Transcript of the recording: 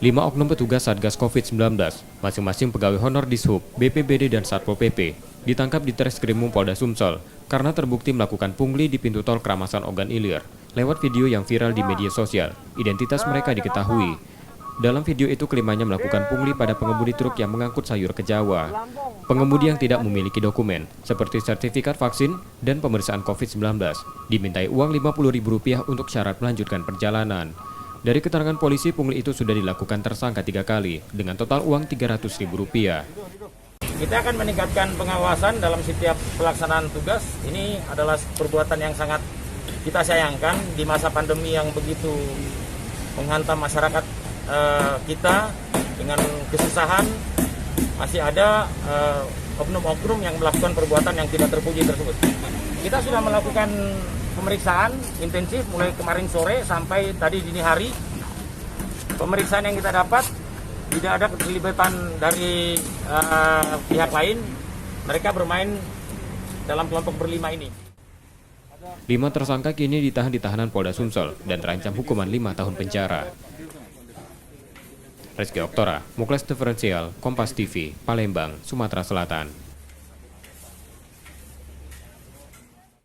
5 oknum petugas Satgas COVID-19, masing-masing pegawai honor Dishub, BPBD dan Satpol PP, ditangkap di Treskrimum Polda Sumsel karena terbukti melakukan pungli di pintu tol Kramasan Ogan Ilir. Lewat video yang viral di media sosial, identitas mereka diketahui. Dalam video itu kelimanya melakukan pungli pada pengemudi truk yang mengangkut sayur ke Jawa. Pengemudi yang tidak memiliki dokumen, seperti sertifikat vaksin dan pemeriksaan COVID-19, dimintai uang Rp50.000 untuk syarat melanjutkan perjalanan. Dari keterangan polisi, pungli itu sudah dilakukan tersangka 3 kali, dengan total uang Rp300.000. Kita akan meningkatkan pengawasan dalam setiap pelaksanaan tugas. Ini adalah perbuatan yang sangat kita sayangkan di masa pandemi yang begitu menghantam masyarakat kita dengan kesusahan. Masih ada oknum-oknum yang melakukan perbuatan yang tidak terpuji tersebut. Kita sudah melakukan pemeriksaan intensif mulai kemarin sore sampai tadi dini hari. Pemeriksaan yang kita dapat tidak ada keterlibatan dari pihak lain. Mereka bermain dalam kelompok berlima ini. 5 tersangka kini ditahan di tahanan Polda Sumsel dan terancam hukuman 5 tahun penjara. Rizky Oktora, Muklas Diferensial, Kompas TV, Palembang, Sumatera Selatan.